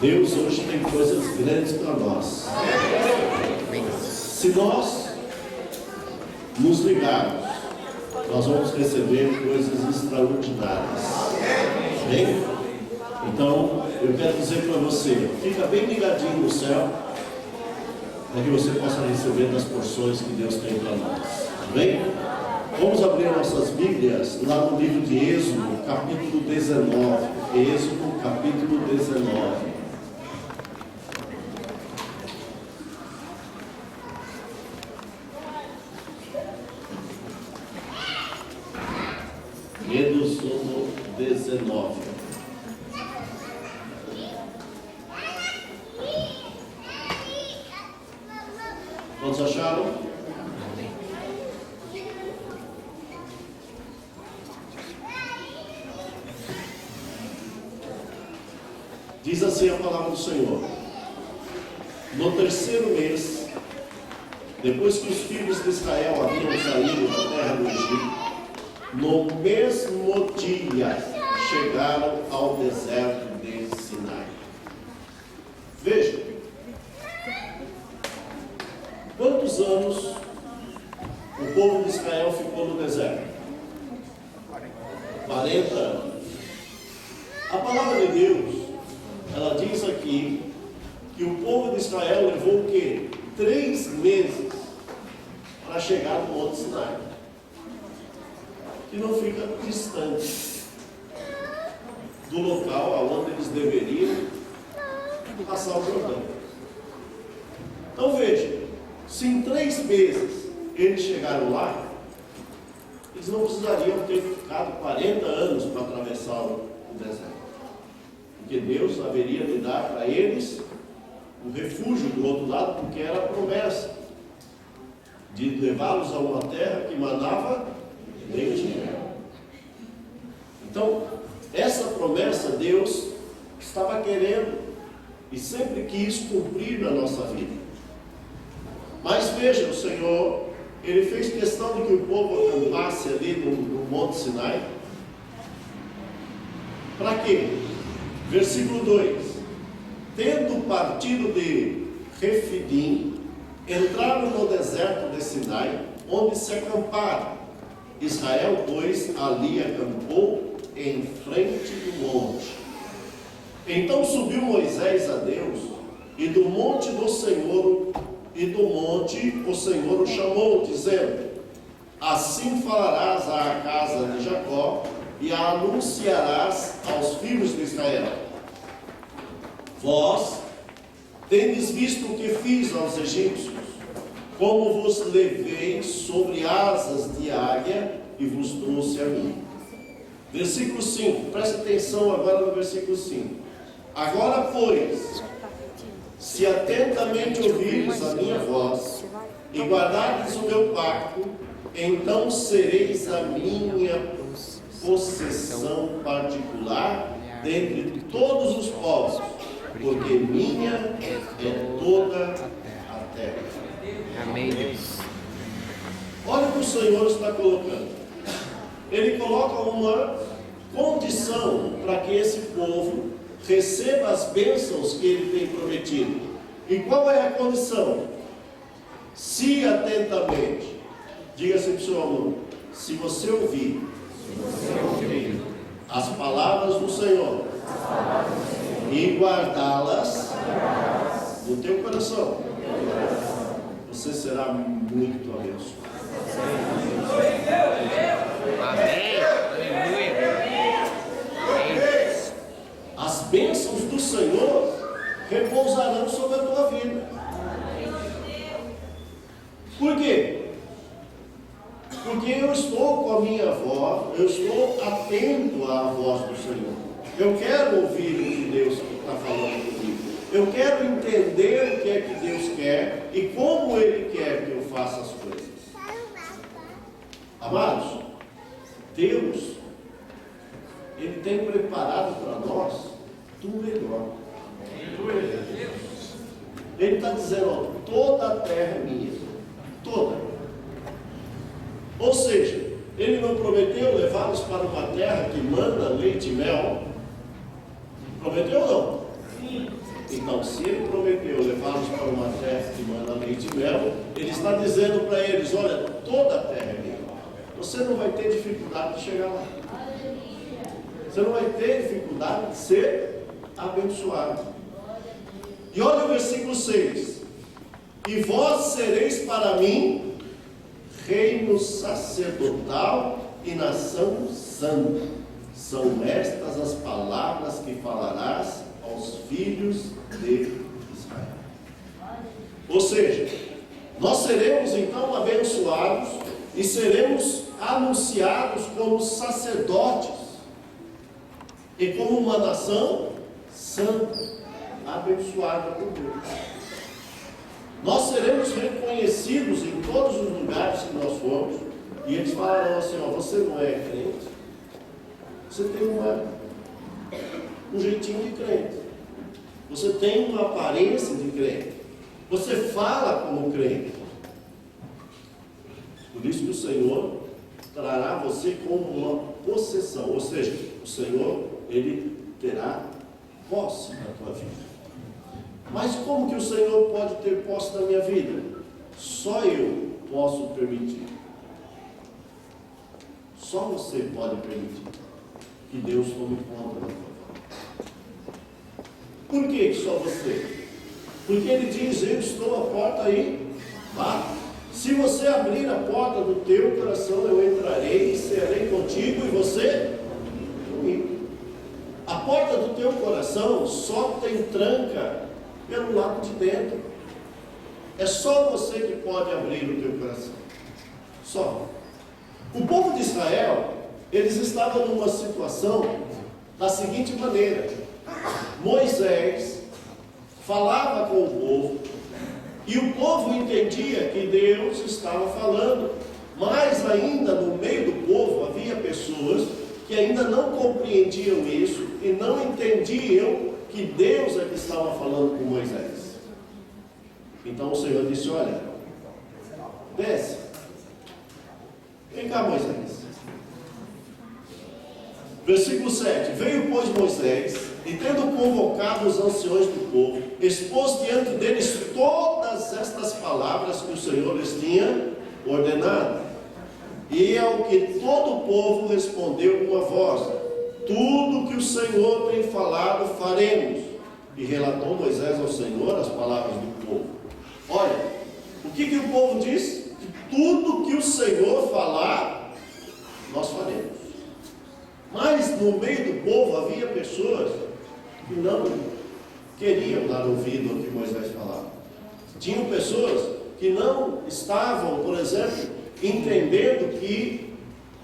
Deus hoje tem coisas grandes para nós. Se nós nos ligarmos, nós vamos receber coisas extraordinárias. Bem? Então, eu quero dizer para você, fica bem ligadinho no céu, para que você possa receber das porções que Deus tem para nós. Bem? Vamos abrir nossas Bíblias lá no livro de Êxodo, capítulo 19. Êxodo, capítulo 19. Êxodo 19. Todos acharam? Diz assim a palavra do Senhor: no terceiro mês, depois que os filhos de Israel haviam saído da terra do Egito, no mesmo dia chegaram ao deserto de Sinai. Veja, quantos anos o povo de Israel ficou no deserto? 40 anos. A palavra de Deus, ela diz aqui que o povo de Israel levou o quê? 3 meses para chegar no Monte Sinai, que não fica distante do local aonde eles deveriam passar o Jordão. Então veja, se em 3 meses eles chegaram lá, eles não precisariam ter ficado 40 anos para atravessar o deserto, porque Deus haveria de dar para eles um refúgio do outro lado, porque era a promessa de levá-los a uma terra que manava leite e mel. Então, essa promessa Deus estava querendo e sempre quis cumprir na nossa vida. Mas veja, o Senhor, Ele fez questão de que o povo acampasse ali no Monte Sinai. Para quê? Versículo 2: tendo partido de Refidim, entraram no deserto de Sinai, onde se acamparam. Israel, pois, ali acampou em frente do monte. Então subiu Moisés a Deus, e do monte o Senhor o chamou, dizendo: assim falarás à casa de Jacó, e a anunciarás aos filhos de Israel: vós tendes visto o que fiz aos egípcios, como vos levei sobre asas de águia e vos trouxe a mim. Versículo 5, presta atenção agora no versículo 5. Agora, pois, se atentamente ouvires a minha voz e guardardes o meu pacto, então sereis a minha possessão particular dentre todos os povos, porque minha é toda a terra. Amém, Deus. Olha o que o Senhor está colocando. Ele coloca uma condição para que esse povo receba as bênçãos que Ele tem prometido. E qual é a condição? Se atentamente, diga assim para o seu aluno: se você ouvir as palavras do Senhor e guardá-las no teu coração, você será muito abençoado. Amém. Aleluia. As bênçãos do Senhor repousarão sobre a tua vida. Por quê? Porque eu estou com a minha voz, eu estou atento à voz do Senhor. Eu quero ouvir o que Deus está falando comigo. Eu quero entender o que é que Deus quer e como Ele quer que eu faça as coisas. Amados, Deus, Ele tem preparado para nós do melhor. Ele está dizendo: ó, toda a terra é minha. Toda. Ou seja, Ele não prometeu levá-los para uma terra que manda leite e mel? Prometeu ou não? Sim. Então, se Ele prometeu levá-los para uma terra que manda leite e mel, Ele está dizendo para eles: olha, toda a terra é minha. Você não vai ter dificuldade de chegar lá. Você não vai ter dificuldade de ser abençoado. E olha o versículo 6: e vós sereis para mim reino sacerdotal e nação santa. São estas as palavras que falarás aos filhos de Israel. Ou seja, nós seremos então abençoados e seremos anunciados como sacerdotes e como uma nação santa, abençoada por Deus. Nós seremos reconhecidos em todos os lugares que nós formos, e eles falarão assim: ó, você não é crente, você tem um jeitinho de crente, você tem uma aparência de crente, você fala como crente. Por isso que o Senhor trará você como uma possessão, ou seja, o Senhor, Ele terá posse na tua vida. Mas como que o Senhor pode ter posse na minha vida? Só eu posso permitir. Só você pode permitir que Deus tome conta da tua vida. Por que só você? Porque Ele diz: eu estou à porta aí, bate. Se você abrir a porta do teu coração, eu entrarei e serei contigo, e você comigo. A porta do teu coração só tem tranca pelo lado de dentro. É só você que pode abrir o teu coração. Só. O povo de Israel, eles estavam numa situação da seguinte maneira: Moisés falava com o povo, e o povo entendia que Deus estava falando, mas ainda no meio do povo havia pessoas que ainda não compreendiam isso e não entendiam que Deus é que estava falando com Moisés. Então o Senhor disse: olha, desce, vem cá, Moisés. Versículo 7: veio, pois, Moisés, e tendo convocado os anciões do povo, expôs diante deles todas estas palavras que o Senhor lhes tinha ordenado. E ao que todo o povo respondeu com a voz: tudo que o Senhor tem falado faremos. E relatou Moisés ao Senhor as palavras do povo. Olha, o que o povo diz? Que tudo que o Senhor falar, nós faremos. Mas no meio do povo havia pessoas que não queriam dar ouvido ao que Moisés falava. Tinham pessoas que não estavam, por exemplo, entendendo que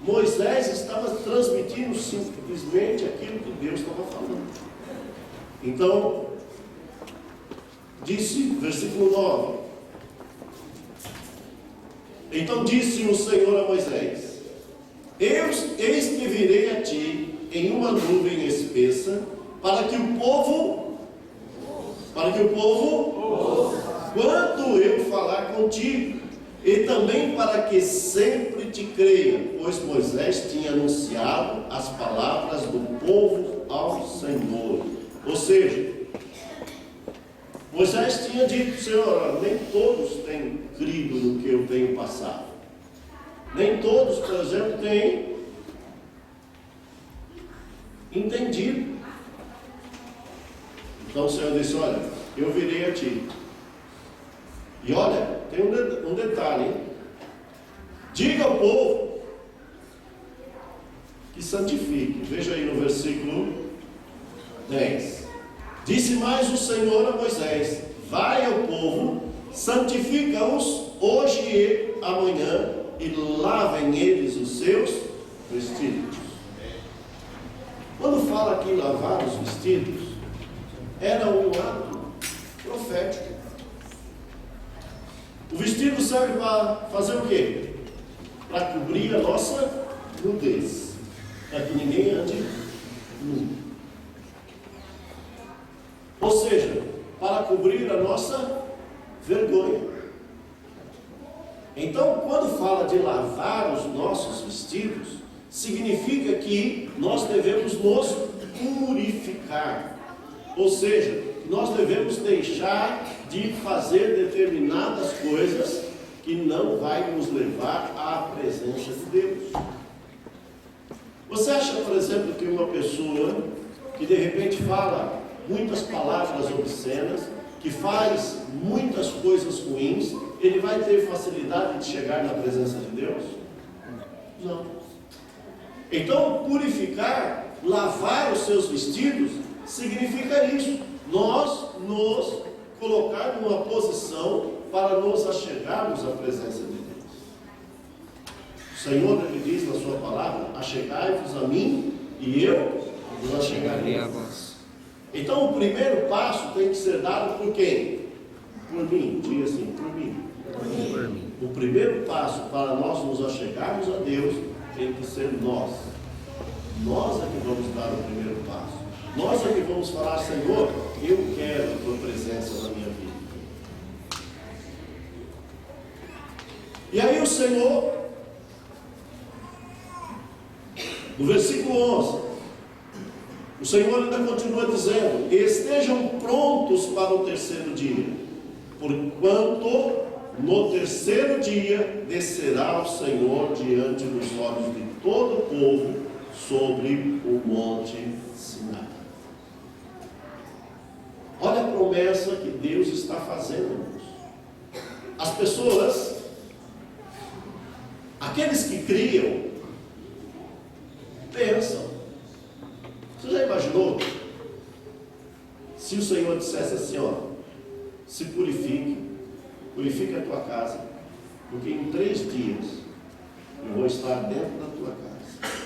Moisés estava transmitindo simplesmente aquilo que Deus estava falando. Então, disse, versículo 9: então disse o Senhor a Moisés: eis que virei a ti em uma nuvem espessa, para que o povo, quando eu falar contigo, e também para que sempre te creia, pois Moisés tinha anunciado as palavras do povo ao Senhor. Ou seja, Moisés tinha dito: Senhor, nem todos têm crido no que eu tenho passado. Nem todos, por exemplo, têm entendido. Então o Senhor disse: olha, eu virei a ti. E olha, tem um detalhe, hein? Diga ao povo que santifique. Veja aí no versículo 10. Disse mais o Senhor a Moisés: vai ao povo, santifica-os hoje e amanhã, e lavem eles os seus vestidos. Quando fala aqui lavar os vestidos, era um ato profético. O vestido serve para fazer o quê? Para cobrir a nossa nudez, para que ninguém ande nu. Ou seja, para cobrir a nossa vergonha. Então, quando fala de lavar os nossos vestidos, significa que nós devemos nos purificar. Ou seja, nós devemos deixar de fazer determinadas coisas que não vai nos levar à presença de Deus. Você acha, por exemplo, que uma pessoa que de repente fala muitas palavras obscenas, que faz muitas coisas ruins, ele vai ter facilidade de chegar na presença de Deus? Não. Então, purificar, lavar os seus vestidos, significa isso. Nós nos colocar numa posição para nos achegarmos à presença de Deus. O Senhor, Ele diz na sua palavra: achegai-vos a mim e eu vos achegarei a vós. Então o primeiro passo tem que ser dado por quem? Por mim. Diga assim: por mim. Por mim. O primeiro passo para nós nos achegarmos a Deus tem que ser nós. Nós é que vamos dar o primeiro passo. Nós é que vamos falar: Senhor, eu quero a tua presença na minha vida. E aí o Senhor, no versículo 11, o Senhor ainda continua dizendo: estejam prontos para o terceiro dia, porquanto no terceiro dia descerá o Senhor diante dos olhos de todo o povo sobre o monte Sinai. Olha a promessa que Deus está fazendo. As pessoas, aqueles que criam, pensam. Você já imaginou se o Senhor dissesse assim: ó, se purifica a tua casa, porque em 3 dias eu vou estar dentro da tua casa,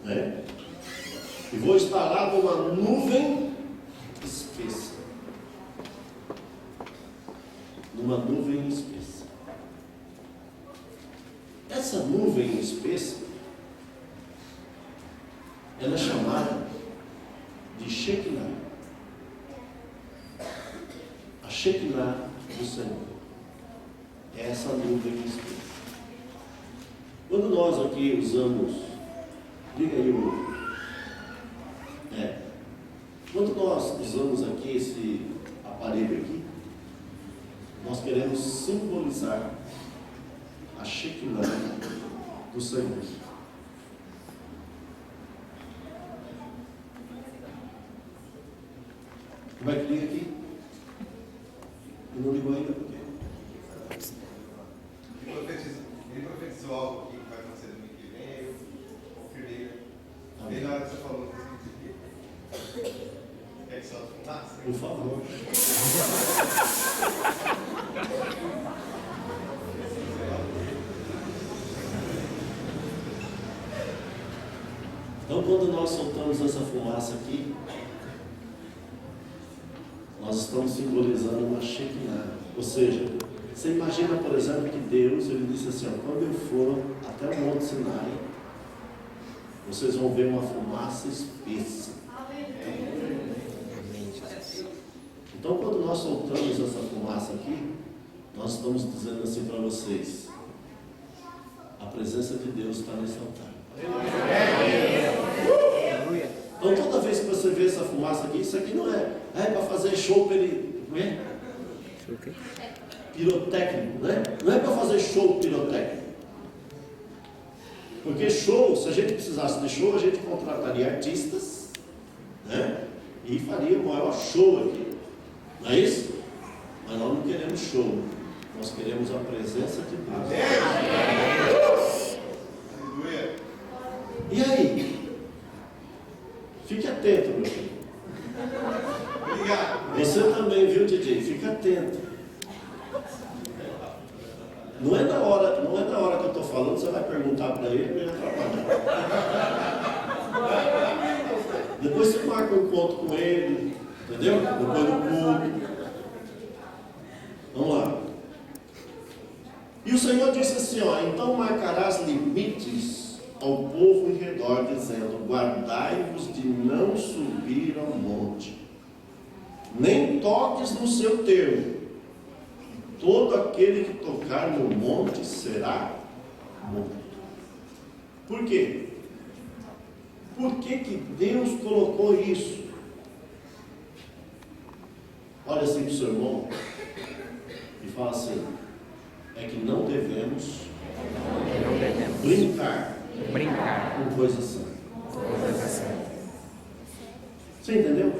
né? E vou estar lá com uma nuvem espessa, numa nuvem espessa. Essa nuvem espessa, ela é chamada de Shekinah, a Shekinah do Senhor. É essa nuvem espessa. Quando nós aqui usamos, diga aí o quando nós usamos aqui esse aparelho aqui, nós queremos simbolizar a Shekinah do Senhor. Como é que liga aqui? E não ligou ainda por quê? Ele profetizou algo aqui que vai acontecer no ano que vem, eu confirmei. Bem na hora que você falou que quer que solta fumaça? Por favor. Então, quando nós soltamos essa fumaça aqui, nós estamos simbolizando uma Shekinah. Ou seja, você imagina, por exemplo, que Deus, Ele disse assim: ó, quando eu for até o Monte Sinai, vocês vão ver uma fumaça espessa. Então, quando nós soltamos essa fumaça aqui, nós estamos dizendo assim para vocês: a presença de Deus está nesse altar. Então, toda vez que você vê essa fumaça aqui, isso aqui não é para fazer show pirotécnico, né? Não é para fazer show pirotécnico. Porque show, se a gente precisasse de show, a gente contrataria artistas, né? E faria o maior show aqui. Não é isso? Mas nós não queremos show. Nós queremos a presença de Deus. Aleluia. E aí? Fique atento, meu filho. Obrigado. Você também, viu, DJ? Fica atento. Não é na hora que eu estou falando, você vai perguntar para ele e vai atrapalhar. Depois você marca um encontro com ele, entendeu? Depois do culto. Vamos lá. E o Senhor disse assim: ó, então marcarás limites ao povo em redor, dizendo: guardai-vos de não subir ao monte, nem toques no seu termo. Todo aquele que tocar no monte será morto. Por quê? Por que Deus colocou isso? olha assim para o seu irmão e fala assim: é que não devemos brincar com coisa santa. Você entendeu?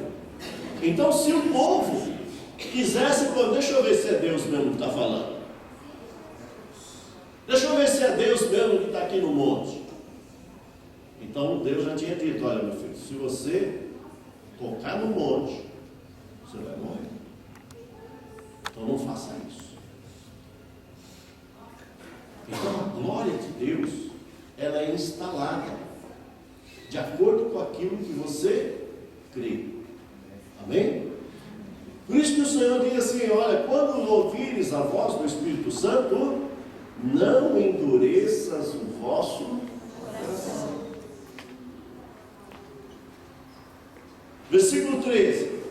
Então, se o povo quisesse, deixa eu ver se é Deus mesmo que está falando. Deixa eu ver se é Deus mesmo que está aqui no monte. Então Deus já tinha dito: olha, meu filho, se você tocar no monte, você vai morrer. Então não faça isso. Então a glória de Deus, ela é instalada de acordo com aquilo que você crê. Amém? Por isso que o Senhor diz assim: olha, quando ouvires a voz do Espírito Santo, não endureças o vosso coração. Versículo 13: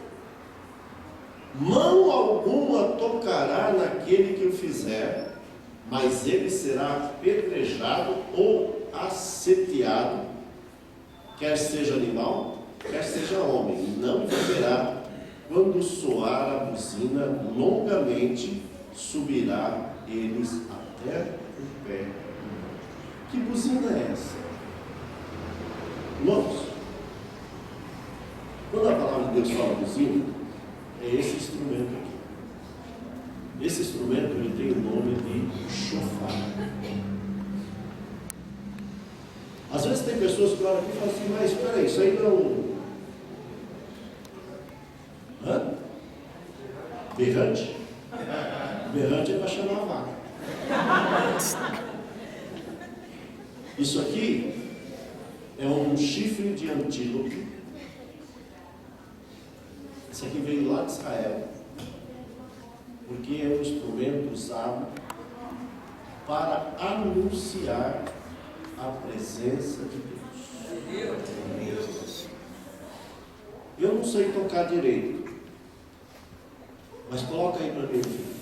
mão alguma tocará naquele que o fizer, mas ele será apedrejado ou asseteado, quer seja animal, quer seja homem, e não viverá. Quando soar a buzina, longamente subirá eles até o pé. Que buzina é essa? Irmãos, quando a palavra de Deus fala buzina, é esse instrumento aqui. Esse instrumento, ele tem o nome de chofar. Às vezes tem pessoas que olham aqui e falam assim: mas espera aí, isso aí não... Hã? Berrante? Berrante é para chamar a vaca. Isso aqui é um chifre de antílope. Isso aqui veio lá de Israel, porque é um instrumento usado para anunciar a presença de Deus. Eu não sei tocar direito, mas coloca aí para mim, filho.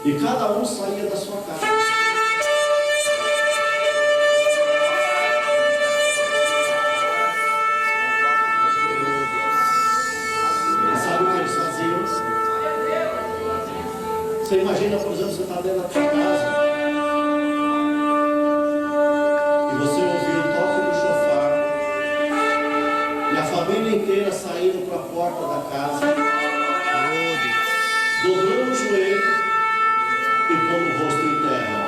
E cada um saía da sua casa. E sabe o que eles faziam? Você imagina, por exemplo, você está dentro da sua casa e você ouviu o toque do chofar e a família inteira saindo para a porta da casa, dobrando o joelho e pondo o rosto em terra.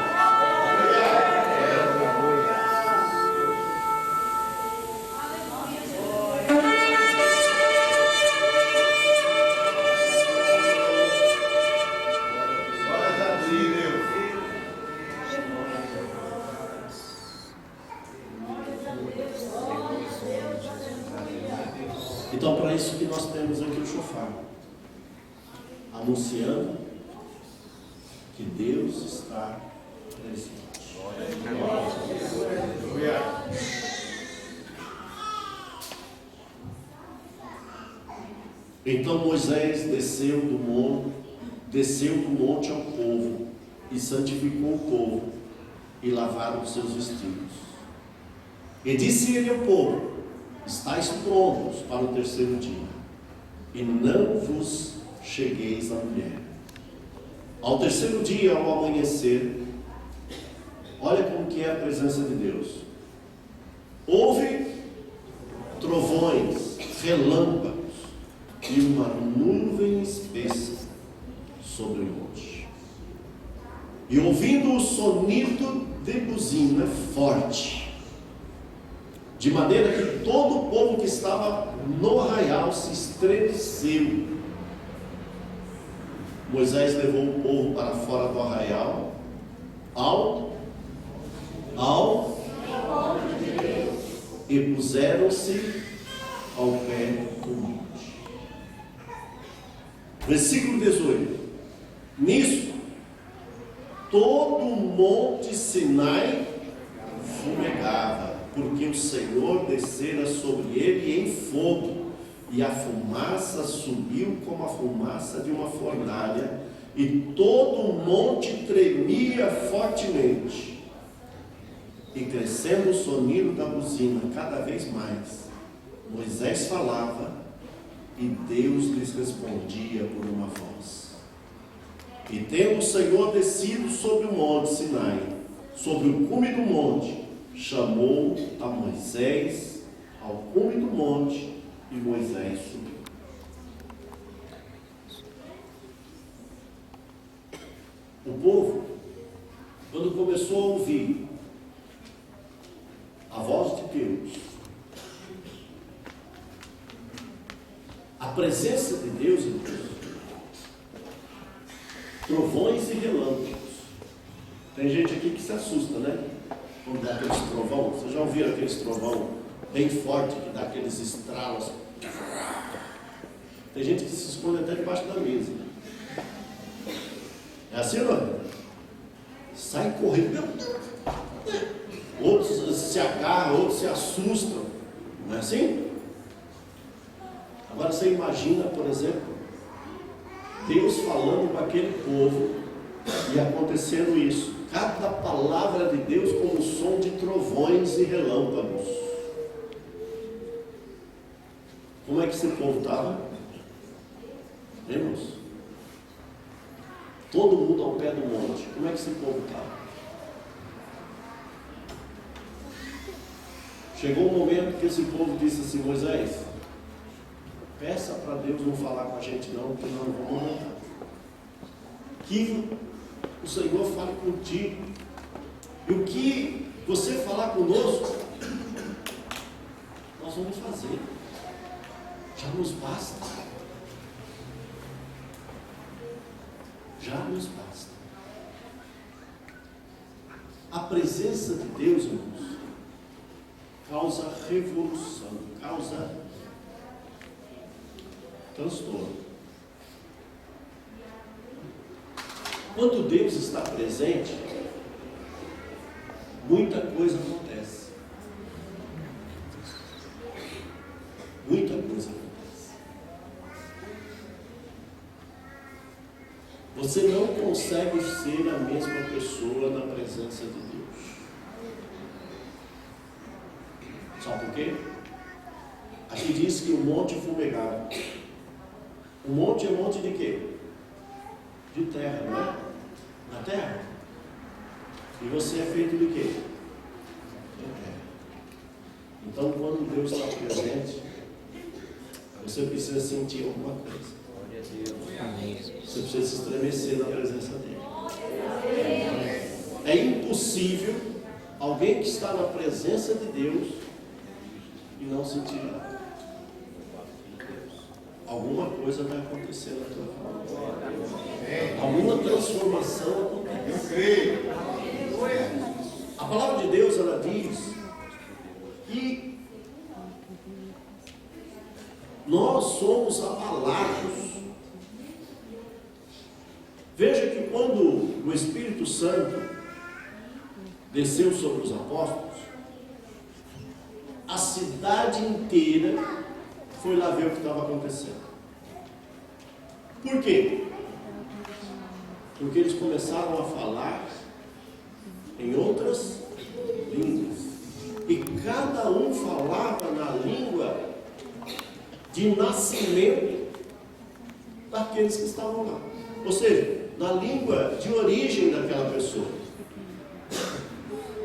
Então, para isso que nós temos aqui o chofar, anunciando que Deus está presente. Então Moisés desceu do monte ao povo e santificou o povo e lavaram os seus vestidos. E disse ele ao povo: estáis prontos para o terceiro dia, e não vos chegueis à mulher. Ao terceiro dia, ao amanhecer, olha como que é a presença de Deus. Houve trovões, relâmpagos e uma nuvem espessa sobre o monte. E ouvindo o sonido de buzina forte, de maneira que todo o povo que estava no arraial se estremeceu. Moisés levou o povo para fora do arraial, e puseram-se ao pé do monte. Versículo 18. Nisso, todo o monte Sinai fumegava, porque o Senhor descera sobre ele em fogo, e a fumaça subiu como a fumaça de uma fornalha, e todo o monte tremia fortemente. E crescendo o sonido da buzina cada vez mais, Moisés falava e Deus lhes respondia por uma voz. E tendo o Senhor descido sobre o monte Sinai, sobre o cume do monte, chamou a Moisés ao cume do monte, e Moisés subiu. O povo, quando começou a ouvir a voz de Deus, a presença de Deus, trovões e relâmpagos. Tem gente aqui que se assusta, né? Quando dá aqueles trovão. Vocês já ouviram aqueles trovão bem forte que dá aqueles estralos? Tem gente que se esconde até debaixo da mesa. É assim, não? Sai correndo. Outros se agarram, outros se assustam. Não é assim? Agora você imagina, por exemplo, Deus falando com aquele povo e acontecendo isso. Cada palavra de Deus como som de trovões e relâmpagos. Como é que esse povo estava? Irmãos? Todo mundo ao pé do monte. Como é que esse povo estava? Chegou um momento que esse povo disse assim: Moisés, peça para Deus não falar com a gente não, porque nós não vamos matar. Que o Senhor fale contigo. E o que você falar conosco, nós vamos fazer. Já nos basta. Já nos basta. A presença de Deus, irmãos, causa revolução, causa transtorno. Quando Deus está presente, muita coisa acontece. Muita coisa acontece. Você não consegue ser a mesma pessoa na presença de Deus. Sabe por quê? Aqui diz que o monte fumegava. O monte é monte de quê? De terra, não é? Na terra. E você é feito de quê? De terra. Então, quando Deus está presente, você precisa sentir alguma coisa. Você precisa se estremecer na presença dele. É impossível alguém que está na presença de Deus e não sentir nada. Alguma coisa vai acontecer na tua vida. Alguma transformação acontece. A palavra de Deus, ela diz que nós somos abalados. Veja que quando o Espírito Santo desceu sobre os apóstolos, a cidade inteira foi lá ver o que estava acontecendo. Por quê? Porque eles começaram a falar em outras línguas. E cada um falava na língua de nascimento daqueles que estavam lá. Ou seja, na língua de origem daquela pessoa.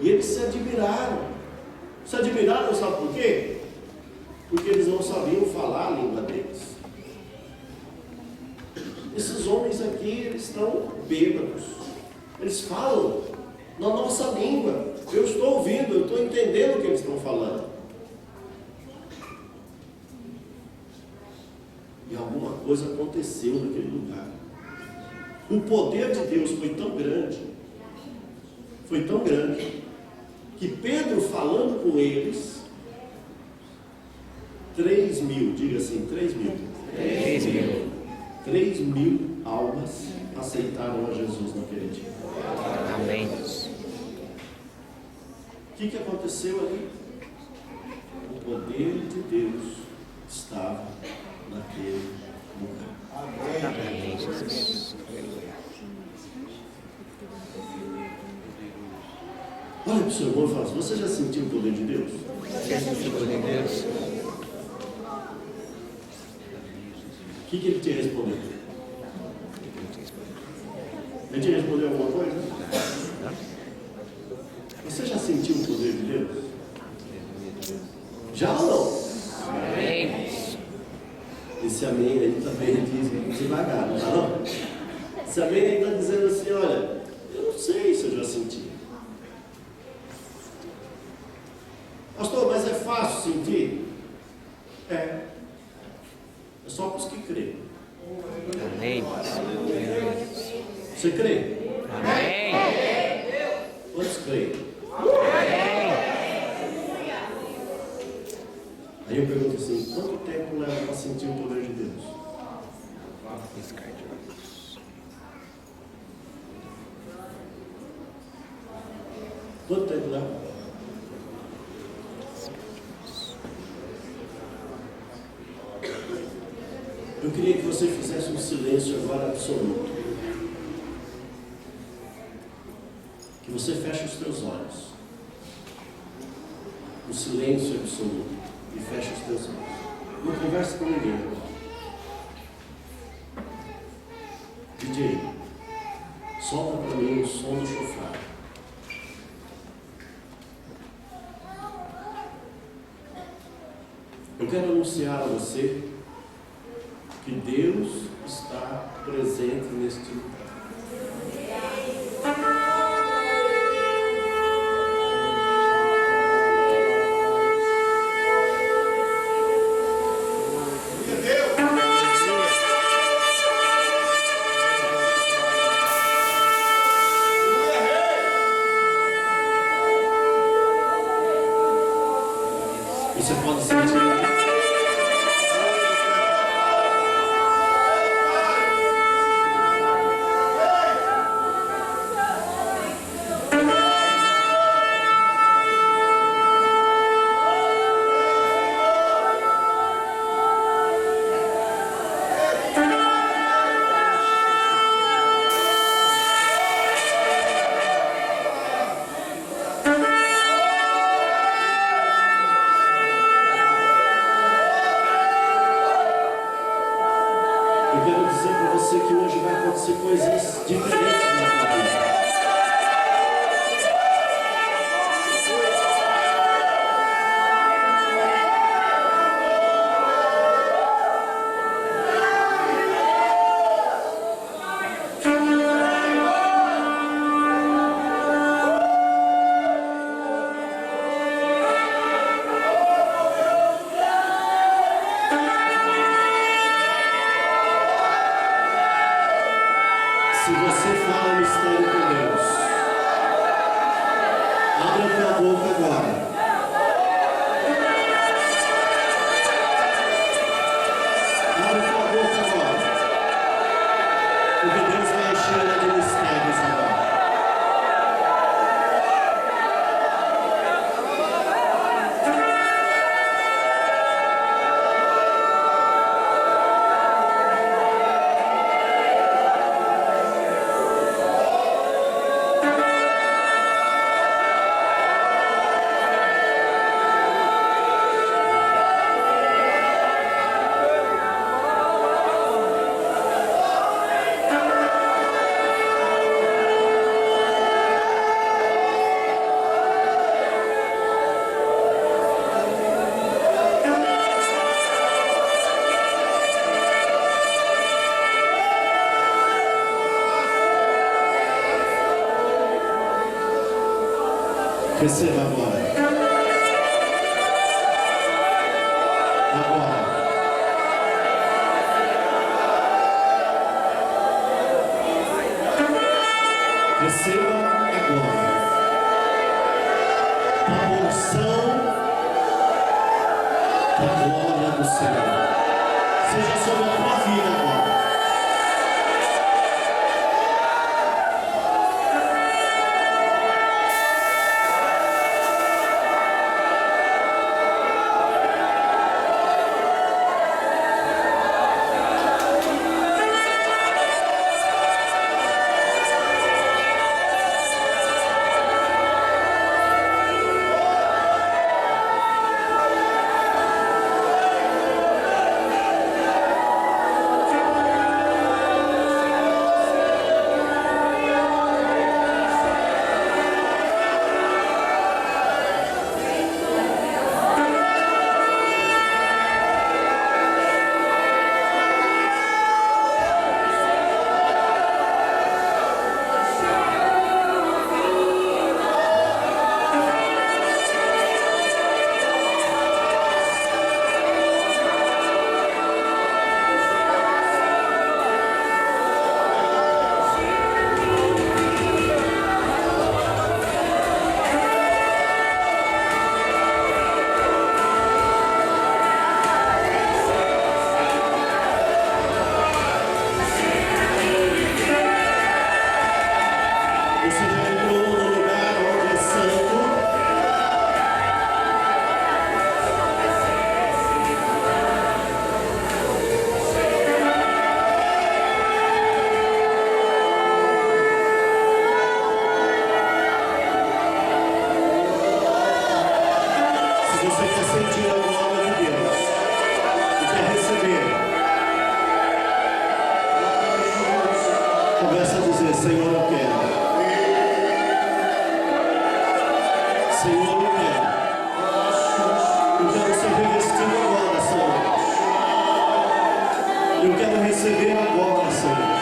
E eles se admiraram. Se admiraram, sabe por quê? Porque eles não sabiam falar a língua deles. Esses homens aqui, eles estão bêbados. Eles falam na nossa língua. Eu estou ouvindo, eu estou entendendo o que eles estão falando. E alguma coisa aconteceu naquele lugar. O poder de Deus foi tão grande, que Pedro falando com eles, 3.000, diga assim, 3.000. 3.000 almas aceitaram a Jesus naquele dia. Amém. O que aconteceu ali? O poder de Deus estava naquele lugar. Amém, Jesus. Aleluia. Olha para o seu irmão e fala assim: você já sentiu o poder de Deus? Você sentiu o poder de Deus? O que ele te respondeu? Ele te respondeu alguma coisa? Você já sentiu o poder de Deus? Já ou não? Amém. Esse amém aí também diz devagar, não está não? Esse amém aí está dizendo assim: olha, eu não sei se eu já senti. Pastor, mas é fácil sentir? É só para os que creem. Amém. Você crê? Amém. Quantos creem? Aí eu pergunto assim: quanto tempo leva para sentir o poder de Deus? Quanto tempo leva? Eu queria que você fizesse um silêncio agora absoluto. Que você feche os teus olhos. Um silêncio absoluto. E feche os teus olhos. Não converse com ninguém agora. DJ, solta para mim o som do chofar. Eu quero anunciar a você que Deus está presente neste lugar. Você pode sentir. Eu quero dizer para você que hoje vai acontecer coisas diferentes na tua vida. Se você fala mistério com Deus, abra tua boca agora. Abra tua boca agora. Porque Deus vai encher ela de mistérios agora. Receba agora. Agora. Receba agora a porção da glória do Senhor. Seja sobre a tua vida agora. Senhor, eu quero. Senhor, eu quero. Eu quero ser revestido agora, Senhor. Eu quero receber agora, Senhor.